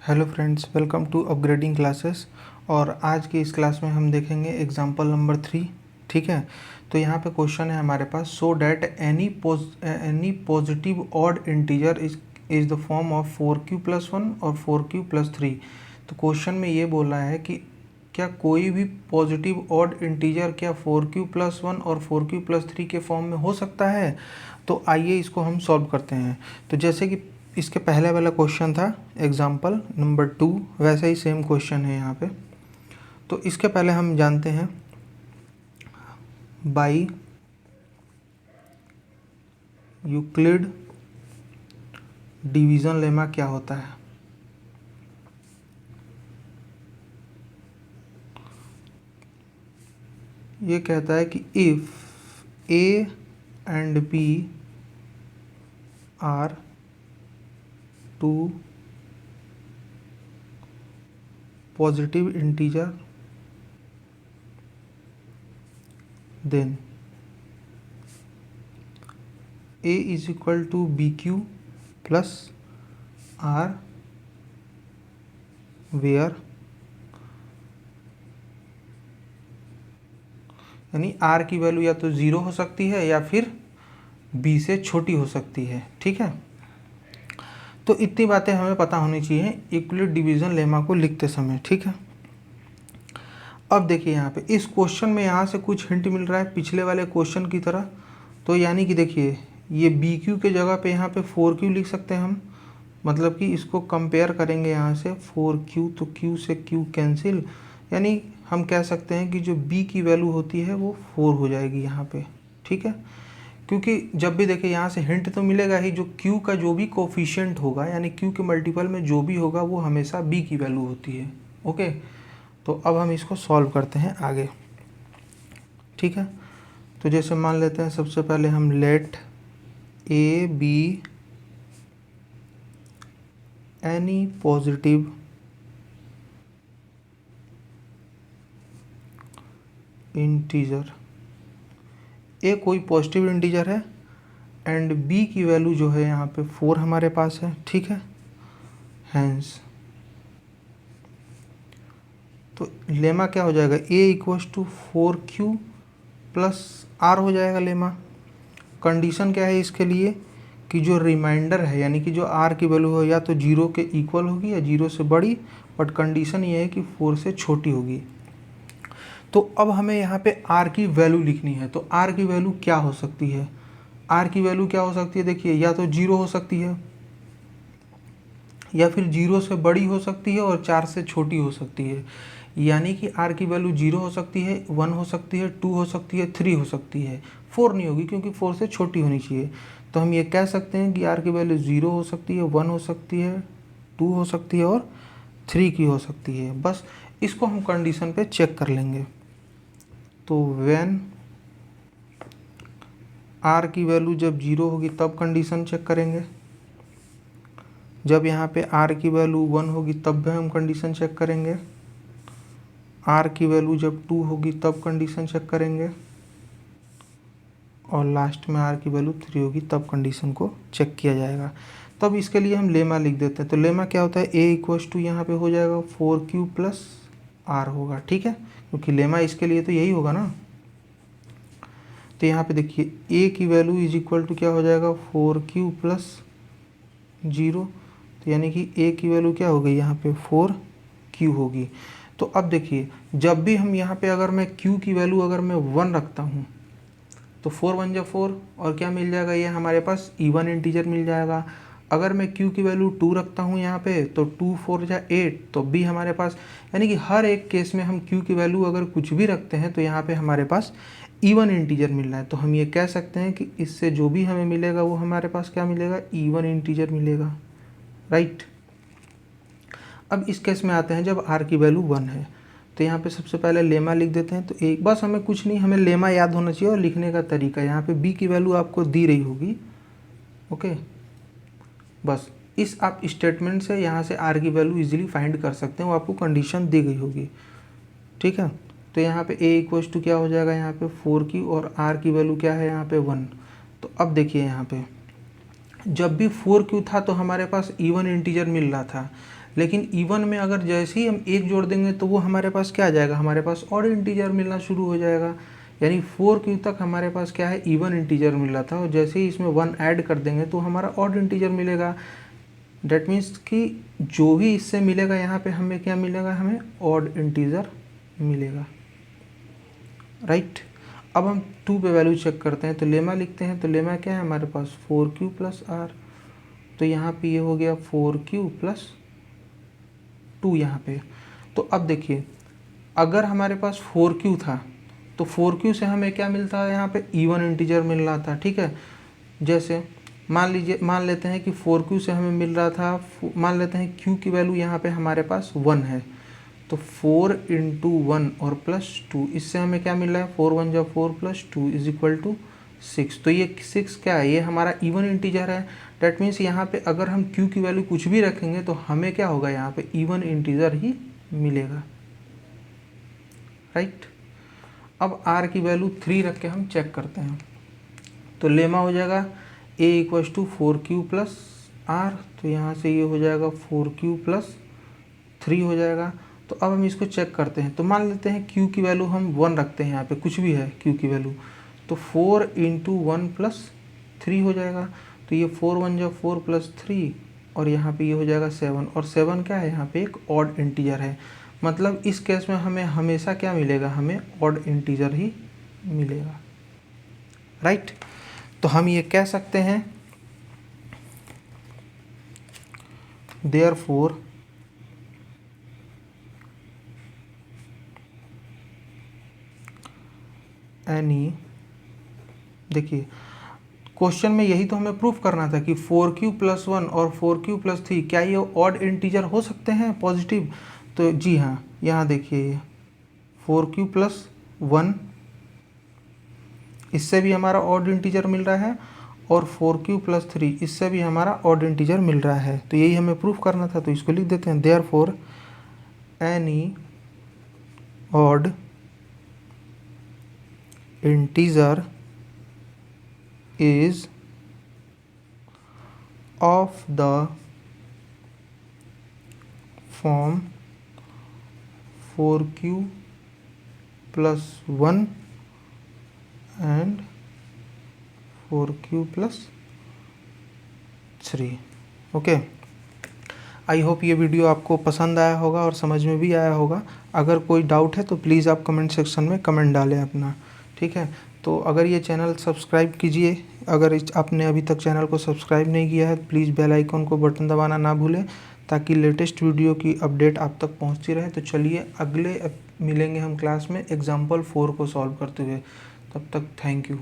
Hello friends, welcome to upgrading classes. और आज की इस क्लास में हम देखेंगे एग्जांपल नंबर 3। ठीक है, तो यहाँ पे क्वेश्चन है हमारे पास, so that any positive odd integer is the form of 4q+1 और 4q+3। तो क्वेश्चन में ये बोला है कि क्या कोई भी पॉजिटिव ऑड इंटीजर क्या 4q+1 और 4q+3 के फॉर्म में हो सकता है। तो आइए इसको हम सॉल्व करते हैं। तो जैसे कि इसके पहले वाला क्वेश्चन था एग्जाम्पल नंबर 2, वैसे ही सेम क्वेश्चन है यहाँ पे। तो इसके पहले हम जानते हैं बाई यूक्लिड डिवीज़न लेमा क्या होता है। ये कहता है कि if A and B are two positive integer then a is equal to B Q plus R where, यानी आर की वैल्यू या तो 0 हो सकती है या फिर b से छोटी हो सकती है। ठीक है, तो इतनी बातें हमें पता होनी चाहिए यूक्लिड डिवीज़न लेमा को लिखते समय। ठीक है, अब देखिए यहाँ पे इस क्वेश्चन में यहाँ से कुछ हिंट मिल रहा है पिछले वाले क्वेश्चन की तरह। तो यानी कि देखिए ये बी क्यू के जगह पे यहाँ पे 4q लिख सकते हैं हम, मतलब कि इसको कंपेयर करेंगे यहाँ से 4q, तो q से q कैंसिल, यानी हम कह सकते हैं कि जो b की वैल्यू होती है वो 4 हो जाएगी यहाँ पे। ठीक है, क्योंकि जब भी देखिए यहाँ से हिंट तो मिलेगा ही, जो q का जो भी कोफिशिएंट होगा यानी q के मल्टीपल में जो भी होगा वो हमेशा b की वैल्यू होती है। ओके, तो अब हम इसको सॉल्व करते हैं आगे। ठीक है, तो जैसे मान लेते हैं सबसे पहले हम let A B any positive integer, A कोई पॉजिटिव इंटीजर है एंड बी की वैल्यू जो है यहाँ पे 4 हमारे पास है। ठीक है, हैंस तो लेमा क्या हो जाएगा, A equals to 4q plus R हो जाएगा लेमा। कंडीशन क्या है इसके लिए कि जो रिमाइंडर है यानी कि जो आर की वैल्यू हो या तो 0 के इक्वल होगी या 0 से बड़ी, बट कंडीशन ये है कि 4 से छोटी होगी। तो अब हमें यहाँ पे आर की वैल्यू लिखनी है। तो आर की वैल्यू क्या हो सकती है, आर की वैल्यू क्या हो सकती है, देखिए या तो 0 हो सकती है या फिर 0 से बड़ी हो सकती है और 4 से छोटी हो सकती है। यानी कि आर की वैल्यू 0 हो सकती है, 1 हो सकती है, 2 हो सकती है, 3 हो सकती है, 4 नहीं होगी क्योंकि 4 से छोटी होनी चाहिए। तो हम ये कह सकते हैं कि आर की वैल्यू 0 हो सकती है, 1 हो सकती है, 2 हो सकती है और 3 की हो सकती है। बस इसको हम कंडीशन पे चेक कर लेंगे। तो व्हेन आर की वैल्यू जब 0 होगी तब कंडीशन चेक करेंगे, जब यहाँ पे आर की वैल्यू 1 होगी तब भी हम कंडीशन चेक करेंगे, आर की वैल्यू जब 2 होगी तब कंडीशन चेक करेंगे, और लास्ट में आर की वैल्यू 3 होगी तब कंडीशन को चेक किया जाएगा। तब इसके लिए हम लेमा लिख देते हैं। तो लेमा क्या होता है, ए इक्वल्स टू यहाँ पे हो जाएगा 4q प्लस आर होगा। ठीक है, क्योंकि लेमा इसके लिए तो यही होगा ना। तो यहाँ पे देखिए ए की वैल्यू इज इक्वल टू क्या हो जाएगा 4q प्लस 0, तो यानी कि ए की वैल्यू क्या हो गई यहाँ पे 4q होगी। तो अब देखिए जब भी हम यहाँ पे अगर मैं q की वैल्यू अगर मैं 1 रखता हूँ तो 4 1 जा 4 और क्या मिल जाएगा, ये हमारे पास इवन इंटीजर मिल जाएगा। अगर मैं q की वैल्यू 2 रखता हूँ यहाँ पे तो 2 4 जा 8, तो भी हमारे पास, यानी कि हर एक केस में हम q की वैल्यू अगर कुछ भी रखते हैं तो यहाँ पे हमारे पास इवन इंटीजर मिल रहा है। तो हम ये कह सकते हैं कि इससे जो भी हमें मिलेगा वो हमारे पास क्या मिलेगा, इवन इंटीजर मिलेगा। राइट, अब इस केस में आते हैं जब r की वैल्यू 1 है। तो यहाँ पे सबसे पहले लेमा लिख देते हैं। तो एक बस हमें कुछ नहीं, हमें लेमा याद होना चाहिए और लिखने का तरीका। यहाँ पे b की वैल्यू आपको दी रही होगी। ओके, बस इस आप स्टेटमेंट से यहाँ से r की वैल्यू इजीली फाइंड कर सकते हैं, वो आपको कंडीशन दी गई होगी। ठीक है, तो यहाँ पे a इक्वल्स टू क्या हो जाएगा यहाँ पे 4q और r की वैल्यू क्या है यहाँ पे 1। तो अब देखिए यहाँ पे जब भी 4q था तो हमारे पास इवन इंटीजर मिल रहा था, लेकिन इवन में अगर जैसे ही हम 1 जोड़ देंगे तो वो हमारे पास क्या आ जाएगा, हमारे पास ऑड इंटीजर मिलना शुरू हो जाएगा। यानी 4q तक हमारे पास क्या है, इवन इंटीजर मिल रहा था, और जैसे ही इसमें 1 ऐड कर देंगे तो हमारा ऑड इंटीजर मिलेगा। डेट मीन्स कि जो भी इससे मिलेगा यहाँ पे हमें क्या मिलेगा, हमें ऑड इंटीजर मिलेगा, राइट। अब हम 2 पे वैल्यू चेक करते हैं, तो लेमा लिखते हैं। तो लेमा क्या है हमारे पास 4q प्लस आर, तो यहाँ पे ये हो गया 4q प्लस 2 यहाँ पे। तो अब देखिए अगर हमारे पास 4q था तो 4q से हमें क्या मिलता है, यहाँ पे इवन इंटीजर मिल रहा था, ठीक है। जैसे मान लेते हैं कि 4q से हमें मिल रहा था, मान लेते हैं q की वैल्यू यहाँ पे हमारे पास 1 है, तो 4 इंटू 1 और प्लस 2, इससे हमें क्या मिल रहा है, 4 1 जा 4 प्लस 2 इज इक्वल टू 6। तो ये 6 क्या है, ये हमारा इवन इंटीजर है। डैट मीन्स यहाँ पे अगर हम q की वैल्यू कुछ भी रखेंगे तो हमें क्या होगा, यहाँ पे इवन इंटीजर ही मिलेगा, राइट। अब r की वैल्यू 3 रख के हम चेक करते हैं। तो लेमा हो जाएगा a equals to 4q plus R, तो यहाँ से ये हो जाएगा 4q प्लस 3 हो जाएगा। तो अब हम इसको चेक करते हैं। तो मान लेते हैं q की वैल्यू हम 1 रखते हैं, यहाँ पे कुछ भी है q की वैल्यू, तो 4 इंटू 1 प्लस 3 हो जाएगा। तो ये 4 1 जा 4 प्लस 3, और यहाँ पे ये हो जाएगा 7, और 7 क्या है, यहाँ पे एक ऑड इंटीजर है। मतलब इस केस में हमें हमेशा क्या मिलेगा, हमें ऑड इंटीजर ही मिलेगा, राइट। तो हम ये कह सकते हैं देयरफॉर एनी, देखिए क्वेश्चन में यही तो हमें प्रूफ करना था कि 4q प्लस 1 और 4q प्लस 3 क्या ये ऑड इंटीजर हो सकते हैं पॉजिटिव। तो जी हाँ, यहाँ देखिए ये 4q प्लस 1, इससे भी हमारा ऑड इंटीजर मिल रहा है, और 4q प्लस 3 इससे भी हमारा ऑड इंटीजर मिल रहा है। तो यही हमें प्रूफ करना था, तो इसको लिख देते हैं therefore any odd integer is of the form 4q plus 1 and 4q plus 3। Okay, I hope ये वीडियो आपको पसंद आया होगा और समझ में भी आया होगा। अगर कोई डाउट है तो प्लीज़ आप कमेंट सेक्शन में कमेंट डालें अपना, ठीक है। तो अगर ये चैनल सब्सक्राइब कीजिए, अगर आपने अभी तक चैनल को सब्सक्राइब नहीं किया है तो प्लीज़ बेल आइकन को बटन दबाना ना भूलें, ताकि लेटेस्ट वीडियो की अपडेट आप तक पहुंचती रहे। तो चलिए अगले मिलेंगे हम क्लास में एग्जाम्पल 4 को सॉल्व करते हुए। तब तक थैंक यू।